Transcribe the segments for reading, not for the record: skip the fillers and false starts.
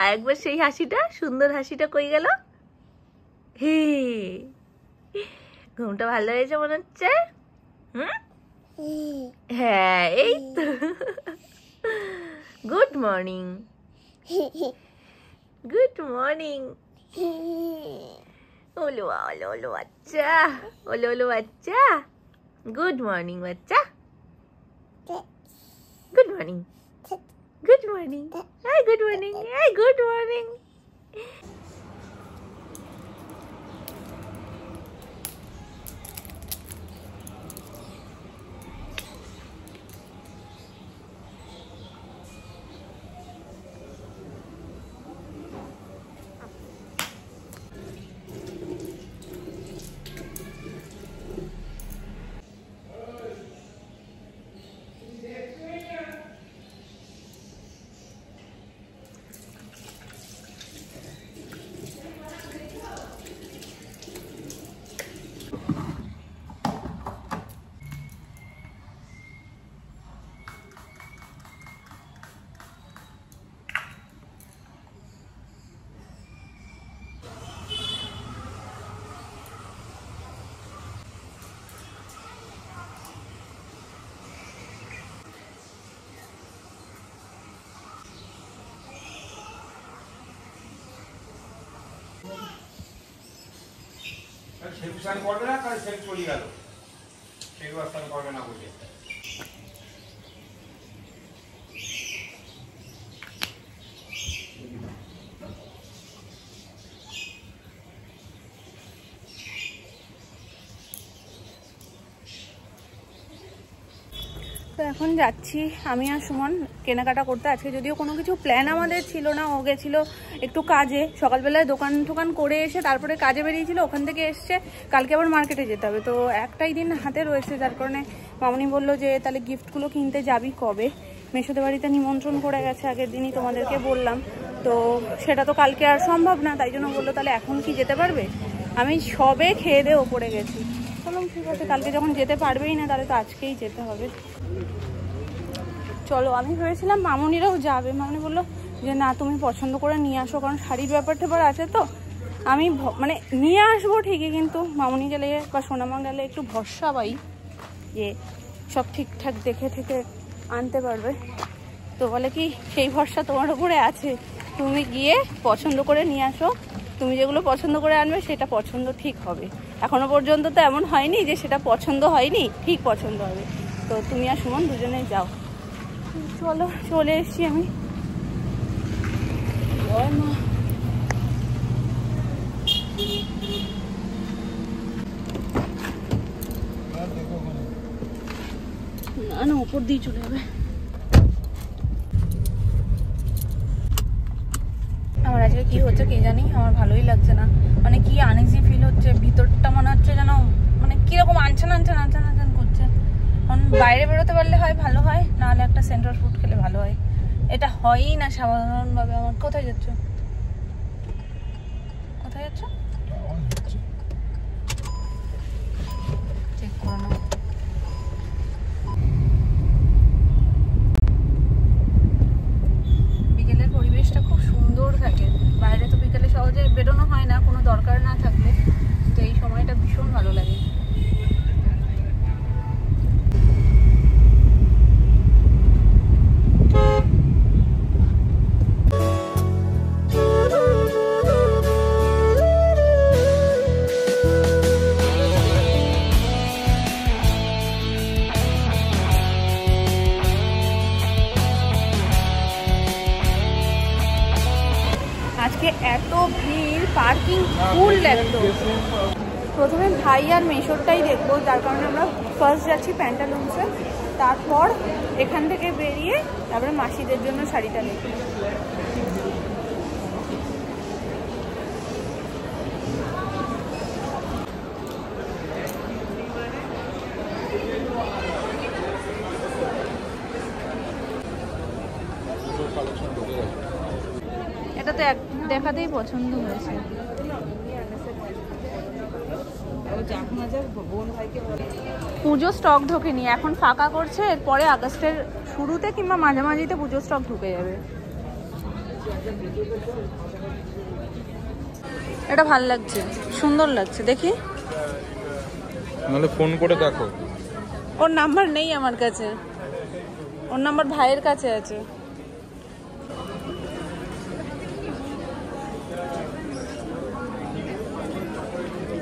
আরেকবার সেই হাসিটা, সুন্দর হাসিটা কই গেল? ঘুমটা ভালো হয়েছে মনে হচ্ছে? হ্যাঁ, এই তো। Good morning, good morning. ওলো ওলো ওলো বাচ্চা, ওলো ওলো বাচ্চা। গুড মর্নিং বাচ্চা, good morning, good morning, hi good morning, hi good morning. Selfie style করবে না, তাহলে সেলফি চলে গেল, সেই ব্যবস্থা করবে না বলে। তো এখন যাচ্ছি আমি আর সুমন কেনাকাটা করতে। আজকে যদিও কোনো কিছু প্ল্যান আমাদের ছিল না, ও গেছিল একটু কাজে, সকালবেলায় দোকান টোকান করে এসে তারপরে কাজে বেরিয়েছিল, ওখান থেকে এসছে। কালকে আবার মার্কেটে যেতে হবে, তো একটাই দিন হাতে রয়েছে, যার কারণে মামনি বললো যে তাহলে গিফটগুলো কিনতে যাবি কবে। মেসোদের বাড়িতে নিমন্ত্রণ করে গেছে আগের দিনই, তোমাদেরকে বললাম, তো সেটা তো কালকে আর সম্ভব না, তাই জন্য বললো তাহলে এখন কি যেতে পারবে। আমি সবে খেয়ে দিয়ে ওপরে গেছি, বললাম ঠিক আছে কালকে যখন যেতে পারবেই না তাহলে তো আজকেই যেতে হবে। চলো, আমি ভেবেছিলাম মামনিরাও যাবে, মামনি বললো যে না তুমি পছন্দ করে নিয়ে আসো, কারণ শাড়ির ব্যাপার ট্যাপার আছে তো। আমি মানে নিয়ে আসবো ঠিকই, কিন্তু মামনি গেলে বা সোনামা গেলে একটু ভরসা পাই যে সব ঠিকঠাক দেখে থেকে আনতে পারবে। তো বলে কি সেই ভরসা তোমার উপরে আছে, তুমি গিয়ে পছন্দ করে নিয়ে আসো, তুমি যেগুলো পছন্দ করে আনবে সেটা পছন্দ ঠিক হবে। এখনো পর্যন্ত তো এমন হয়নি যে সেটা পছন্দ হয়নি, ঠিক পছন্দ হবে। তো তুমি আর সুমন দুজনেই যাও। চলো, চলে এসছি আমি। না না, উপর দিয়ে চলে যাবে। আমার আজকে কি হচ্ছে কে জানি, আমার ভালোই লাগছে না, মানে কি আনইজি ফিল হচ্ছে, ভিতরটা মনে হচ্ছে যেন মানে কিরকম আনছান আনছান আনছান আনছান করছে। কারণ বাইরে বেরোতে পারলে হয় ভালো হয়, নাহলে একটা সেন্টার ফুড খেলে ভালো হয়, এটা হয়ই না সাধারণভাবে আমার। কোথায় যাচ্ছ, কোথায় যাচ্ছ? চেক করে নাও। বিকেলের পরিবেশটা খুব সুন্দর থাকে, বাইরে তো বিকেলে সহজে বেরোনো হয় না কোনো দরকার না থাকলে, তো এই সময়টা ভীষণ ভালো লাগে। আজকে এত ভিড়, পার্কিং ফুল একদম। প্রথমে ভাই আর মেশোরটাই দেখবো, যার কারণে আমরা ফার্স্ট যাচ্ছি প্যান্টালুন্সে, তারপর এখান থেকে বেরিয়ে তারপরে মাসিদের জন্য শাড়িটা দেখি। এটা তো এক দেখাতেই পছন্দ হয়েছে। পুজো স্টক ঢোকেনি, এখন ফাঁকা করছে, এরপরে আগস্টের শুরুতে কিংবা মাঝামাঝিতে পুজো স্টক ঢুকে যাবে। এটা ভাল লাগছে, সুন্দর লাগছে, দেখি নাহলে ফোন করে দেখো। ওর নাম্বার নেই আমার কাছে, ওর নাম্বার ভাইয়ের কাছে আছে।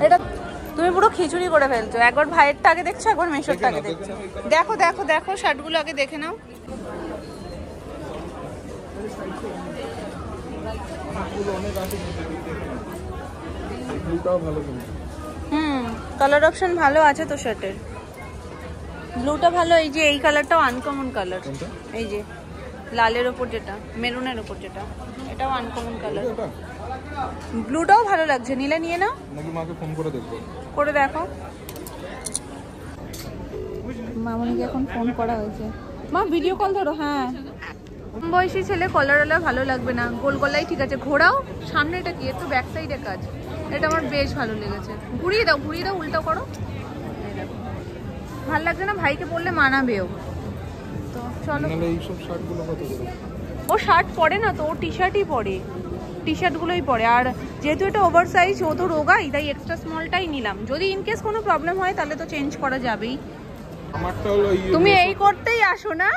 এটা তুমি পুরো খিচুড়ি করে ফেলছো, একবার ভাইয়েরটা আগে দেখছো, একবার মেশোরটা আগে দেখছো। দেখো দেখো দেখো শার্টগুলো আগে দেখে নাও। কালার অপশন ভালো আছে তো শার্টের। ব্লুটা ভালো, এই যে এই কালারটাও আনকমন কালার, এই যে লালের ওপর যেটা, মেরুনের ওপর যেটা, এটাও আনকমন কালার। ব্লুটাও ভালো লাগছে, নিলে নিয়ে নাও। নাকি মাকে ফোন করে দেখো, করে দেখো। মামনিকে এখন ফোন করা হয়েছে। মা ভিডিও কল ধরো। হ্যাঁ, বয়সী ছেলে কলারওয়ালা ভালো লাগবে না, গোল গলাই ঠিক আছে। ঘোরাও, সামনেটা কি, একটু ব্যাক সাইডে কাজ, এটা আমার বেশ ভালো লেগেছে। ঘুরিয়ে দাও, ঘুরিয়ে দাও, উল্টো করো। ভালো লাগছে না, ভাইকে পরলে মানাবেও তো। চলো, এইসব শার্টগুলো কত করে? ও শার্ট পরে না তো, ও টি শার্টই পরে, টি শার্টগুলোই পরে। আর যেহেতু এটা ওভার সাইজ, ও তো রোগাই, তাই এক্সট্রা স্মলটাই নিলাম। যদি ইনকেস কোনো প্রবলেম হয় তাহলে তো চেঞ্জ করা যাবেই। আমারটা হলো তুমি এই করতেই আসো না,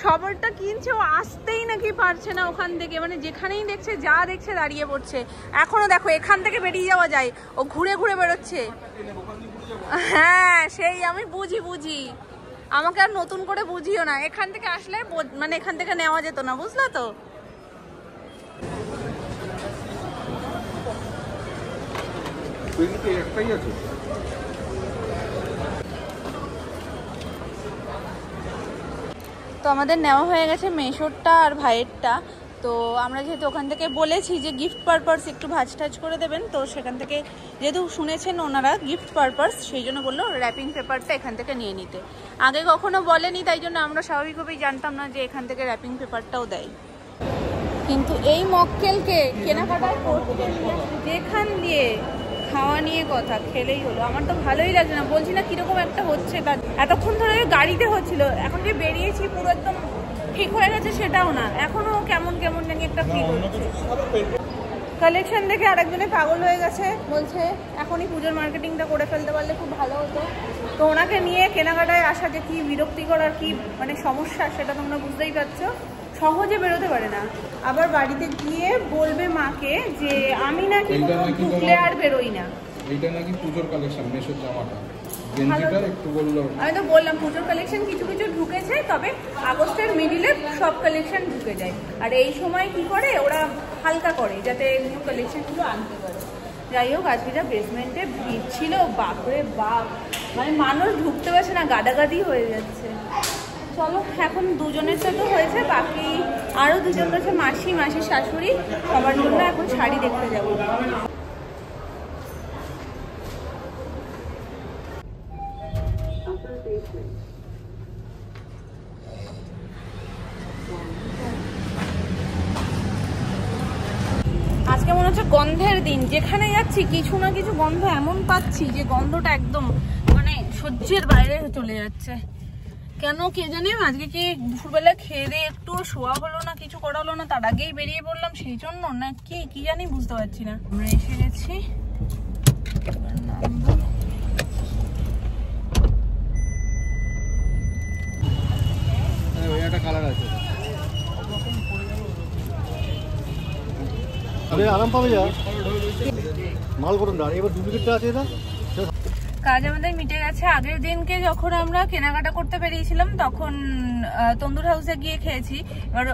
সবারটা কিনছে, ও আসতেই নাকি পারছে না ওখান থেকে, মানে যেখানেই দেখছে, যা দেখছে দাঁড়িয়ে পড়ছে। এখনো দেখো এখান থেকে বেরিয়ে যাওয়া যায়, ও ঘুরে ঘুরে বেরোচ্ছে। হ্যাঁ সেই আমি বুঝি, আমাকে আর নতুন করে বুঝিও না। এখান থেকে আসলে মানে এখান থেকে নেওয়া যেত না, বুঝলা তো। একটাই আছে। তো আমাদের নেওয়া হয়ে গেছে মেশোরটা আর ভাইয়েরটা। তো আমরা যেহেতু ওখান থেকে বলেছি যে গিফট পারপাস একটু ভাজ টাজ করে দেবেন, তো সেখান থেকে যেহেতু শুনেছেন ওনারা গিফট পারপাস, সেই জন্য বললো র্যাপিং পেপারটা এখান থেকে নিয়ে নিতে। আগে কখনো বলেনি, তাই জন্য আমরা স্বাভাবিকভাবেই জানতাম না যে এখান থেকে র্যাপিং পেপারটাও দেয়। কিন্তু এই মক্কেলকে কেনাকাটায় করতে নিয়ে, যেখান দিয়ে খাওয়া নিয়ে কথা, খেলেই হলো। আমার তো ভালোই লাগছে না, বলছি না কিরকম একটা হচ্ছে। এতক্ষণ ধরে গাড়িতে হচ্ছিল, এখন যে বেরিয়েছি পুরো একদম ঠিক হয়ে গেছে সেটাও না, এখনো কেমন কেমন জানি একটা ফিল হচ্ছে। কালেকশন দেখে আরেকজনে পাগল হয়ে গেছে, বলছে এখনই পুজোর মার্কেটিংটা করে ফেলতে পারলে খুব ভালো হতো। তো ওনাকে নিয়ে কেনাকাটায় আসা যে কি বিরক্তিকর আর কি মানে সমস্যা, সেটা তোমরা বুঝতেই পারছো। সহজে বেরোতে পারে না, আবার বাড়িতে গিয়ে বলবে মাকে যে আমি নাকি ঢুকলে আর বেরোই না। এইটা নাকি পুজোর কালেকশন, মেশোর জামাটা, গেঞ্জিটা একটু বললো। আমি তো বললাম পুজোর কালেকশন কিছু কিছু ঢুকেছে, তবে আগস্টের মিডিলে সব কালেকশন ঢুকে যায়। আর এই সময় কি করে ওরা হালকা করে, যাতে নিউ কালেকশনগুলো আনতে পারে। যাই হোক, আজকে যা বেসমেন্টে ভিড় ছিল, বাপরে বাপ, মানে মানুষ ঢুকতে পারছে না, গাদাগাদি হয়ে যাচ্ছে। চলো, এখন দুজনের তো হয়েছে, বাকি আরও দুজন রয়েছে, মাসির শাশুড়ি, সবার জন্য এখন শাড়ি দেখতে যাবো। আজকে মনে হচ্ছে গন্ধের দিন, যেখানে যাচ্ছি কিছু না কিছু গন্ধ এমন পাচ্ছি যে গন্ধটা একদম মানে সহ্যের বাইরে চলে যাচ্ছে। কেন কে জানি, আজকে কি দুপুরবেলা খেয়ে দিয়ে একটু শোয়া হলো না, কিছু করা হলো না, তার আগেই বেরিয়ে পড়লাম, সেই জন্য না কি জানি বুঝতে পারছি না। আমরা এসে গেছি, একটা কালার আছে, আরাম পাবে যা মাল করুন না, এবার ডুপ্লিকেটটা আছে না। কাজ আমাদের মিটে গেছে। আগের দিনকে যখন আমরা কেনাকাটা করতে বেরিয়েছিলাম তখন তন্দুর হাউসে গিয়ে খেয়েছি। এবার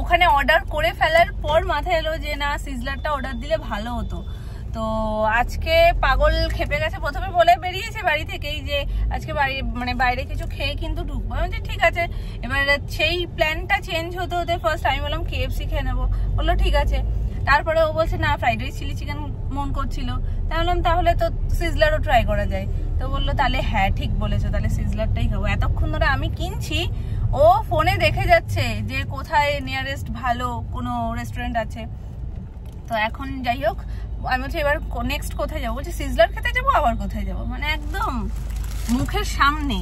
ওখানে অর্ডার করে ফেলার পর মাথায় এলো যে না, সিজলারটা অর্ডার দিলে ভালো হতো। তো আজকে পাগল খেপে গেছে, প্রথমে বলে বেরিয়েছে বাড়ি থেকেই যে আজকে বাইরে কিছু খেয়ে কিন্তু ঢুকবো। আমি বলছি ঠিক আছে। এবার সেই প্ল্যানটা চেঞ্জ হতে হতে ফার্স্ট আমি বললাম KFC খেয়ে নেবো, বললো ঠিক আছে। তারপরে ও বলছে না, ফ্রাইড রাইস চিলি চিকেন মন করছিল। তাই বললাম তাহলে তো সিজলারও ট্রাই করা যায়। তো বললো তাহলে হ্যাঁ ঠিক বলেছো, তাহলে সিজলারটাই খাবো। এতক্ষণ ধরে আমি কিনছি, ও ফোনে দেখে যাচ্ছে যে কোথায় নিয়ারেস্ট ভালো কোনো রেস্টুরেন্ট আছে। তো এখন যাই হোক, আমি বলছি এবার নেক্সট কোথায় যাবো, বলছি সিজলার খেতে যাবো, আবার কোথায় যাবো, মানে একদম মুখের সামনে।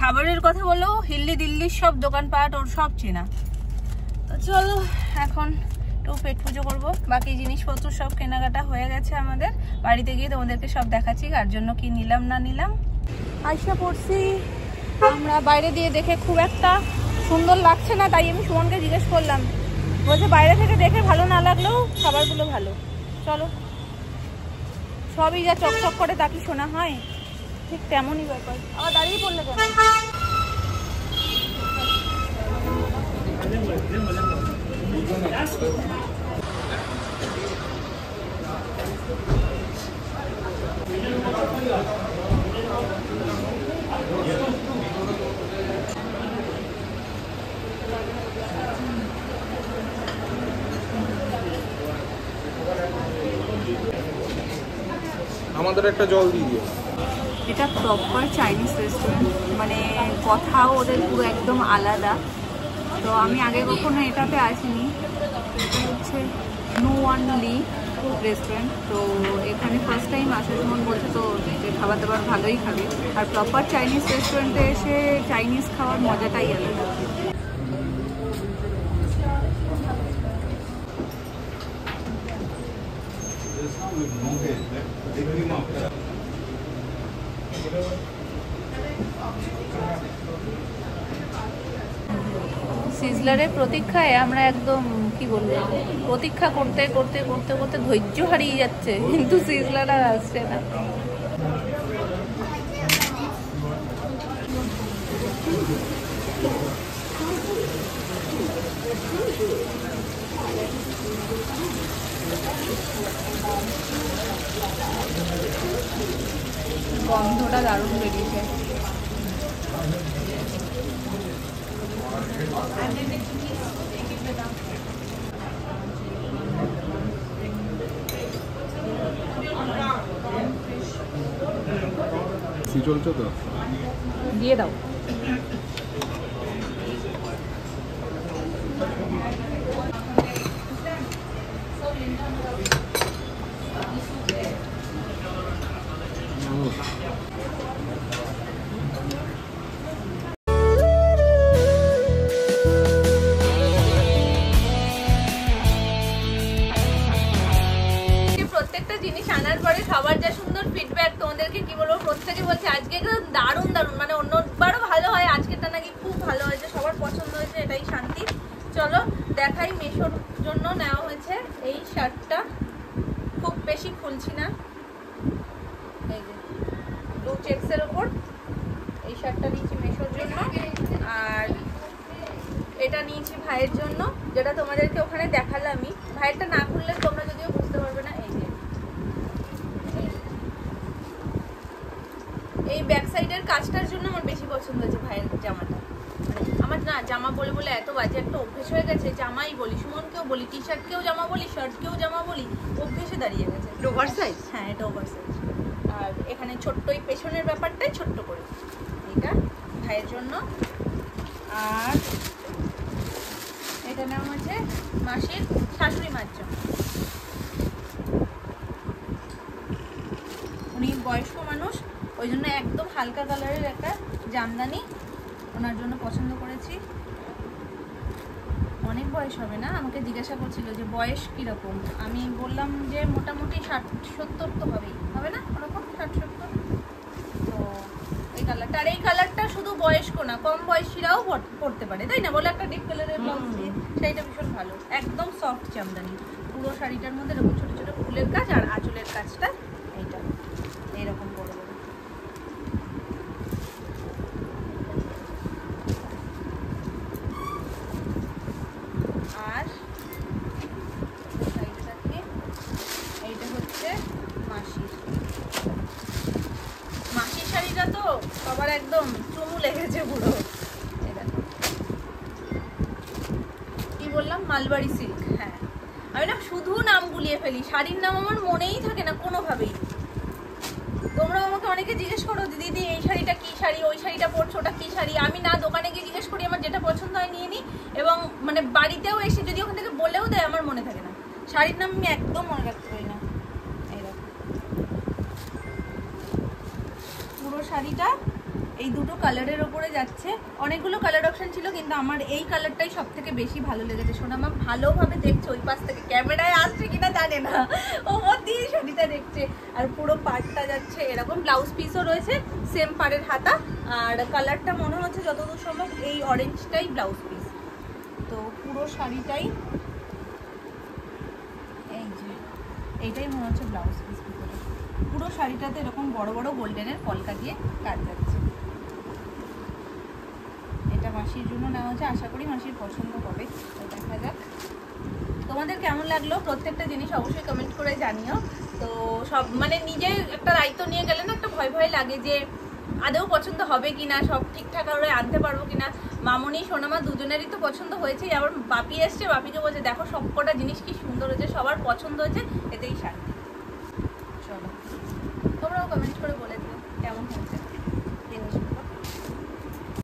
খাবারের কথা বলো, হিল্লি দিল্লির সব দোকানপাট ওর সব চেনা। তো চলো এখন একটু পেট পুজো করবো, বাকি জিনিসপত্র সব কেনাকাটা হয়ে গেছে আমাদের। বাড়িতে গিয়ে তোমাদেরকে সব দেখাচ্ছি কার জন্য কি নিলাম না নিলাম। আইসা পড়ছি আমরা, বাইরে দিয়ে দেখে খুব একটা সুন্দর লাগছে না, তাই আমি সুমনকে জিজ্ঞেস করলাম, বলছে বাইরে থেকে দেখে ভালো না লাগলেও খাবারগুলো ভালো। চলো, সবই যা চকচক করে তা কি শোনা হয়, ঠিক তেমনই ব্যাপার। আবার দাঁড়িয়ে পড়লে কেন? আমাদের একটা জল দিয়ে দিও। এটা প্রপার চাইনিজ রেস্টুরেন্ট, মানে কথাও ওদের পুরো একদম আলাদা। তো আমি আগে কখনো এটাতে আসিনি। এটা হচ্ছে নো ওয়ান লি রেস্টুরেন্ট। তো এখানে ফার্স্ট টাইম আসার সময় বলছে তো যে খাবার দাবার ভালোই খাবে, আর প্রপার চাইনিজ রেস্টুরেন্টে এসে চাইনিজ খাওয়ার মজাটাই আলাদা। সিজলারের প্রতীক্ষায় আমরা একদম কি বলবো, প্রতীক্ষা করতে করতে করতে করতে ধৈর্য হারিয়ে যাচ্ছে, কিন্তু সিজলার আর আসছে না। গন্ধটা দারুণ বেরিয়েছে। চলছে তো, দিয়ে দাও। প্রত্যেকটা জিনিস আনার পরে সবার যা সুন্দর ফিডব্যাক, তোমাদেরকে কি বলবো, প্রত্যেকে বলছে আজকে একদম দারুণ দারুণ, মানে অন্যবারও ভালো হয়, আজকেরটা নাকি খুব ভালো হয়েছে, সবার পছন্দ হয়েছে, এটাই শান্তি। চলো দেখাই, মেশোর জন্য নেওয়া হয়েছে এই শার্টটা, খুব বেশি খুলছি না, এই যে ব্লু চেক্সের ওপর এই শার্টটা নিয়েছি মেশোর জন্য, আর এটা নিয়েছি ভাইয়ের জন্য, যেটা তোমাদেরকে ওখানে দেখালামই। ভাইয়েরটা না খুললে তোমরা যদিও বুঝতে পারবে না। এই যে এই ব্যাক সাইডের কাজটার জন্য আমার বেশি পছন্দ হয়েছে ভাইয়ের জামাটা। আমার না জামা বলে বলে এত বাজে একটা অভ্যেস হয়ে গেছে, জামাই বলি, সুমনকেও বলি, টি শার্টকেও জামা বলি, শার্টকেও জামা বলি, অভ্যেসে দাঁড়িয়ে গেছে। Over size? হ্যাঁ, এটা ওভার সাইজ। আর এখানে ছোট্ট এই পেছনের ব্যাপারটাই ছোট্ট করে, এটা ভাইয়ের জন্য। আর এটা নেওয়া হয়েছে মাসির শাশুড়ি মার জন্য, উনি বয়স্ক মানুষ, ওই জন্য একদম হালকা কালারের একটা জামদানি ওনার জন্য পছন্দ করেছি। অনেক বয়স হবে না, আমাকে জিজ্ঞাসা করছিল যে বয়স কীরকম, আমি বললাম যে মোটামুটি 60-70 তো হবেই, হবে না ওরকম 60-70। তো এই কালারটা, আর এই কালারটা শুধু বয়স্ক না, কম বয়সীরাও পরতে পারে, তাই না বলো? একটা ডিপ কালারের ব্লাউজ দিয়ে শাড়িটা ভীষণ ভালো, একদম সফট জামদানি, পুরো শাড়িটার মধ্যে এরকম ছোটো ছোটো ফুলের কাজ, আর আঁচলের কাজটা এইটা এইরকম করে দেবো। আর এইটা হচ্ছে মাসির শাড়িটা, তো সবার একদম চুমু লেগেছে পুরো। কি বললাম? মালবাড়ি সিল্ক। হ্যাঁ, আমি না শুধু নাম গুলিয়ে ফেলি, শাড়ির নাম আমার মনেই থাকে না কোনোভাবেই। তোমরা আমাকে অনেকে জিজ্ঞেস করো দিদি এই শাড়িটা কি শাড়ি, ওই শাড়িটা পরছো ওটা কি শাড়ি, আমি না দোকানে গিয়ে জিজ্ঞেস করি, আমার যেটা পছন্দ হয় নিয়ে নিই, এবং মানে বাড়িতেও এসে যদি ওখান থেকে বলেও দেয় আমার মনে থাকে না, শাড়ির নাম আমি একদম মনে রাখতে পারি না। শাড়িটা এই দুটো কালারের ওপরে যাচ্ছে। অনেকগুলো কালার অপশন ছিল, কিন্তু আমার এই কালারটাই সব থেকে বেশি ভালো লেগেছে। সোনামা ভালোভাবে দেখছে, ওই পাশ থেকে ক্যামেরায় আসছে কিনা জানে না, ও দিয়ে শাড়িটা দেখছে। আর পুরো পাড়টা যাচ্ছে এরকম, ব্লাউজ পিসও রয়েছে সেম পাড়ের হাতা, আর কালারটা মনে হচ্ছে যতদূর সম্ভব এই অরেঞ্জটাই ব্লাউজ পিস। তো পুরো শাড়িটাই এই যে এইটাই মনে হচ্ছে ব্লাউজ পিস। পুরো শাড়িটাতে এরকম বড় বড় গোল্ডেনের কলকা দিয়ে কাজ যাচ্ছে। এটা মাসির জন্য নেওয়া হচ্ছে, আশা করি মাসির পছন্দ হবে। তো দেখা যাক তোমাদের কেমন লাগলো, প্রত্যেকটা জিনিস অবশ্যই কমেন্ট করে জানিও। তো সব মানে নিজে একটা দায়িত্ব নিয়ে গেলে না একটা ভয় ভয় লাগে যে আদৌ পছন্দ হবে কিনা, সব ঠিকঠাক করে আনতে পারবো কিনা। মামনি সোনামা দুজনেরই তো পছন্দ হয়েছেই, আবার বাপি এসছে, বাপিকে বলছে দেখো সবকটা জিনিস কি সুন্দর হয়েছে, সবার পছন্দ হয়েছে, এতেই শান্তি। চলো তোমরাও কমেন্ট করে বলে দিও কেমন হয়েছে।